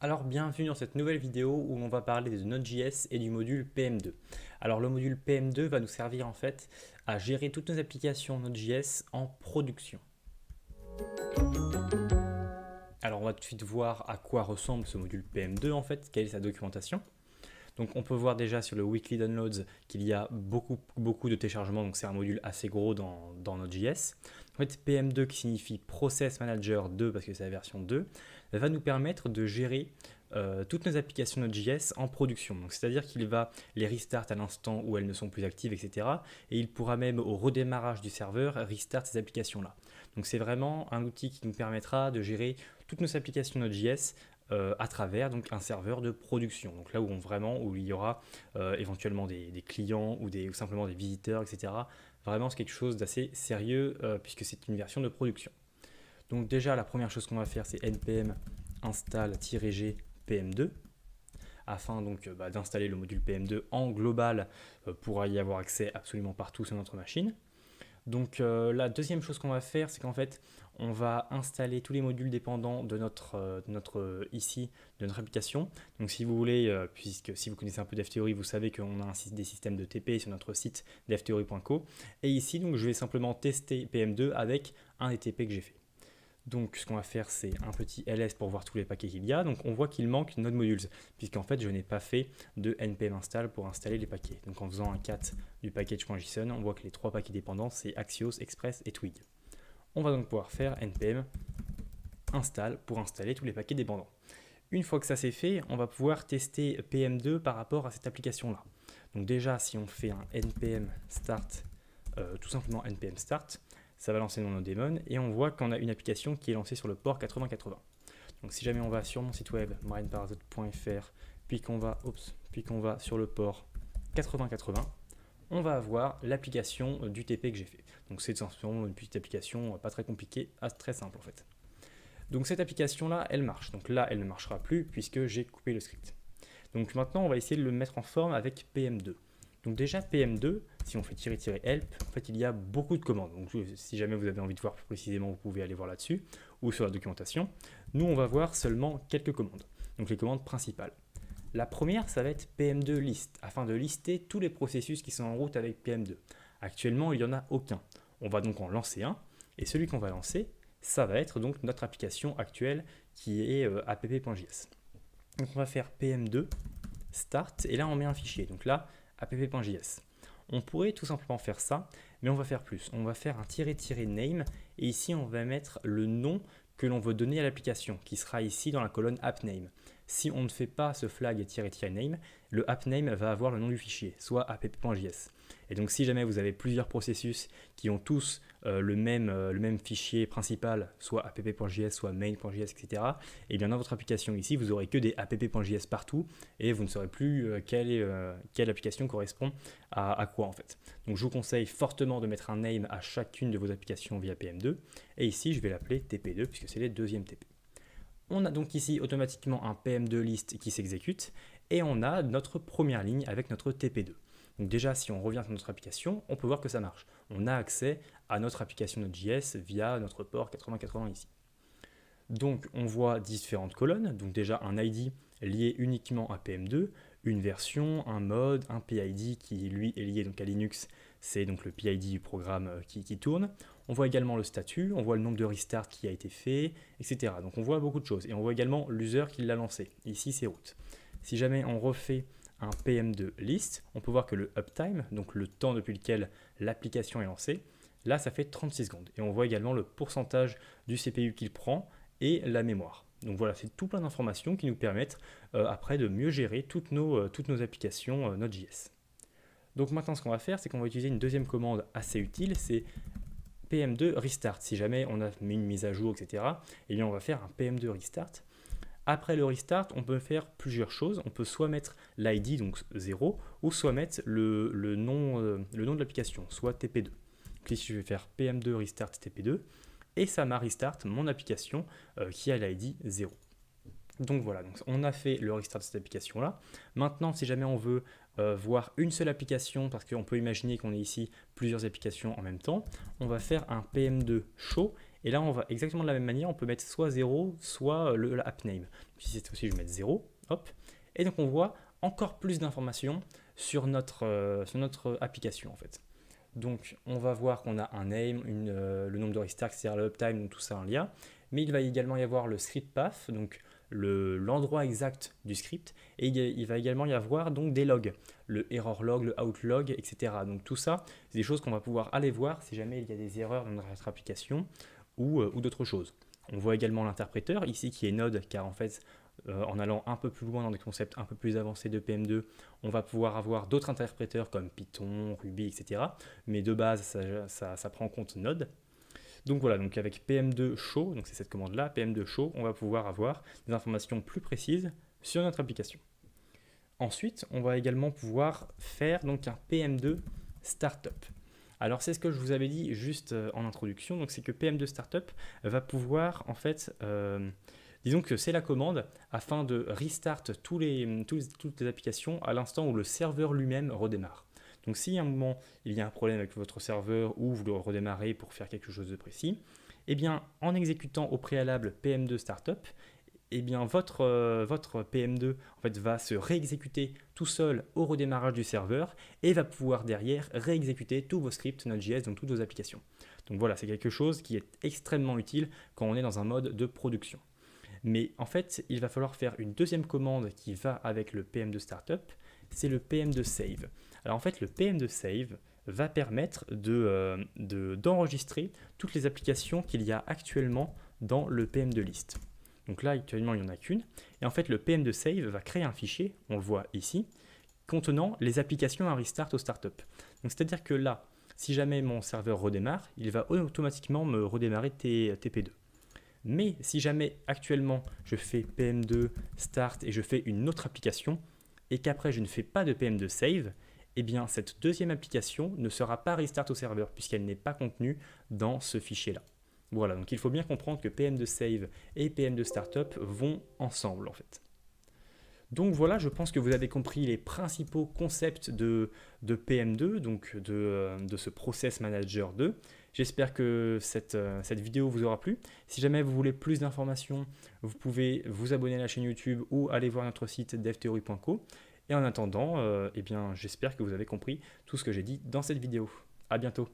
Alors bienvenue dans cette nouvelle vidéo où on va parler de Node.js et du module PM2. Alors le module PM2 va nous servir en fait à gérer toutes nos applications Node.js en production. Alors on va tout de suite voir à quoi ressemble ce module PM2 en fait, quelle est sa documentation. Donc on peut voir déjà sur le Weekly Downloads qu'il y a beaucoup de téléchargements, donc c'est un module assez gros dans Node.js. En fait, PM2 qui signifie Process Manager 2 parce que c'est la version 2, va nous permettre de gérer toutes nos applications Node.js en production. Donc c'est-à-dire qu'il va les restart à l'instant où elles ne sont plus actives, etc. Et il pourra même au redémarrage du serveur restart ces applications-là. Donc c'est vraiment un outil qui nous permettra de gérer toutes nos applications Node.js à travers donc, un serveur de production. Donc là où il y aura éventuellement des clients ou simplement des visiteurs, etc. Vraiment c'est quelque chose d'assez sérieux puisque c'est une version de production. Donc déjà la première chose qu'on va faire c'est npm install-g pm2 afin donc d'installer le module PM2 en global pour y avoir accès absolument partout sur notre machine. Donc la deuxième chose qu'on va faire, c'est qu'en fait, on va installer tous les modules dépendants de notre application. Donc si vous voulez, puisque si vous connaissez un peu DevTheory, vous savez qu'on a des systèmes de TP sur notre site devtheory.co. Et ici, donc, je vais simplement tester PM2 avec un des TP que j'ai fait. Donc ce qu'on va faire, c'est un petit ls pour voir tous les paquets qu'il y a. Donc on voit qu'il manque Node Modules, puisqu'en fait je n'ai pas fait de npm install pour installer les paquets. Donc en faisant un cat du package.json, on voit que les trois paquets dépendants, c'est Axios, Express et Twig. On va donc pouvoir faire npm install pour installer tous les paquets dépendants. Une fois que ça c'est fait, on va pouvoir tester PM2 par rapport à cette application-là. Donc déjà, si on fait un npm start, tout simplement npm start, ça va lancer nos daemons et on voit qu'on a une application qui est lancée sur le port 8080. Donc si jamais on va sur mon site web marineparasite.fr puis qu'on va sur le port 8080, on va avoir l'application du TP que j'ai fait. Donc c'est simplement une petite application pas très compliquée, très simple en fait. Donc cette application là, elle marche. Donc là, elle ne marchera plus puisque j'ai coupé le script. Donc maintenant, on va essayer de le mettre en forme avec PM2. Donc déjà PM2, si on fait -help, en fait il y a beaucoup de commandes. Donc si jamais vous avez envie de voir plus précisément, vous pouvez aller voir là-dessus ou sur la documentation. Nous, on va voir seulement quelques commandes. Donc les commandes principales. La première, ça va être PM2 list, afin de lister tous les processus qui sont en route avec PM2. Actuellement, il n'y en a aucun. On va donc en lancer un, et celui qu'on va lancer, ça va être donc notre application actuelle qui est app.js. Donc on va faire PM2 start, et là on met un fichier. Donc là, app.js. On pourrait tout simplement faire ça, mais on va faire plus. On va faire un --name, et ici on va mettre le nom que l'on veut donner à l'application, qui sera ici dans la colonne appname. Si on ne fait pas ce flag --name, le appname va avoir le nom du fichier, soit app.js. Et donc si jamais vous avez plusieurs processus qui ont tous le même fichier principal, soit app.js, soit main.js, etc., et bien dans votre application ici, vous n'aurez que des app.js partout, et vous ne saurez plus quelle application correspond à quoi en fait. Donc je vous conseille fortement de mettre un name à chacune de vos applications via PM2, et ici je vais l'appeler TP2 puisque c'est le deuxième TP. On a donc ici automatiquement un PM2 list qui s'exécute, et on a notre première ligne avec notre TP2. Donc déjà, si on revient sur notre application, on peut voir que ça marche. On a accès à notre application Node.js via notre port 8080 ici. Donc on voit différentes colonnes, donc déjà un ID lié uniquement à PM2, une version, un mode, un PID qui lui est lié donc à Linux, c'est donc le PID du programme qui tourne. On voit également le statut, on voit le nombre de restarts qui a été fait, etc. Donc on voit beaucoup de choses. Et on voit également l'user qui l'a lancé. Ici c'est root. Si jamais on refait un PM2 list, on peut voir que le uptime, donc le temps depuis lequel l'application est lancée, là ça fait 36 secondes. Et on voit également le pourcentage du CPU qu'il prend et la mémoire. Donc voilà, c'est tout plein d'informations qui nous permettent après de mieux gérer toutes nos applications Node.js. Donc maintenant, ce qu'on va faire, c'est qu'on va utiliser une deuxième commande assez utile, c'est PM2 restart. Si jamais on a mis une mise à jour, etc., eh bien on va faire un PM2 restart. Après le restart, on peut faire plusieurs choses. On peut soit mettre l'ID, donc 0, ou soit mettre le nom de l'application, soit TP2. Donc ici, je vais faire PM2 restart TP2, et ça m'a restart mon application qui a l'ID 0. Donc voilà, donc on a fait le restart de cette application-là. Maintenant, si jamais on veut voir une seule application, parce qu'on peut imaginer qu'on ait ici plusieurs applications en même temps, on va faire un PM2 show Et là, on va exactement de la même manière, on peut mettre soit 0, soit le app name. Ici, cette fois-ci, je vais mettre 0, hop. Et donc, on voit encore plus d'informations sur notre application, en fait. Donc, on va voir qu'on a un name, le nombre de restarts, c'est-à-dire le uptime, donc tout ça en lien. Mais il va également y avoir le script path, donc l'endroit exact du script. Et il va également y avoir donc des logs, le error log, le out log, etc. Donc tout ça, c'est des choses qu'on va pouvoir aller voir si jamais il y a des erreurs dans notre application ou d'autres choses. On voit également l'interpréteur ici qui est Node, car en fait, en allant un peu plus loin dans des concepts un peu plus avancés de PM2, on va pouvoir avoir d'autres interpréteurs comme Python, Ruby, etc. Mais de base, ça prend en compte Node. Donc voilà, donc avec PM2 show, donc c'est cette commande-là, PM2 show, on va pouvoir avoir des informations plus précises sur notre application. Ensuite, on va également pouvoir faire donc un PM2 startup. Alors c'est ce que je vous avais dit juste en introduction, donc c'est que PM2 startup va pouvoir en fait, disons que c'est la commande afin de restart toutes les applications à l'instant où le serveur lui-même redémarre. Donc si à un moment il y a un problème avec votre serveur ou vous le redémarrez pour faire quelque chose de précis, eh bien en exécutant au préalable PM2 startup, eh bien votre PM2 en fait, va se réexécuter tout seul au redémarrage du serveur et va pouvoir derrière réexécuter tous vos scripts Node.js, donc toutes vos applications. Donc voilà, c'est quelque chose qui est extrêmement utile quand on est dans un mode de production. Mais en fait, il va falloir faire une deuxième commande qui va avec le PM2 startup, c'est le PM2 save. Alors en fait, le PM2 save va permettre d'enregistrer toutes les applications qu'il y a actuellement dans le PM2 list. Donc là, actuellement, il n'y en a qu'une. Et en fait, le PM2 save va créer un fichier, on le voit ici, contenant les applications à restart au startup. Donc c'est-à-dire que là, si jamais mon serveur redémarre, il va automatiquement me redémarrer TP2. Mais si jamais actuellement je fais PM2 start et je fais une autre application et qu'après je ne fais pas de PM2 save, eh bien cette deuxième application ne sera pas restart au serveur puisqu'elle n'est pas contenue dans ce fichier-là. Voilà, donc il faut bien comprendre que PM2 save et PM2 startup vont ensemble en fait. Donc voilà, je pense que vous avez compris les principaux concepts de PM2, donc de ce Process Manager 2. J'espère que cette vidéo vous aura plu. Si jamais vous voulez plus d'informations, vous pouvez vous abonner à la chaîne YouTube ou aller voir notre site devtheory.co. Et en attendant, eh bien, j'espère que vous avez compris tout ce que j'ai dit dans cette vidéo. À bientôt.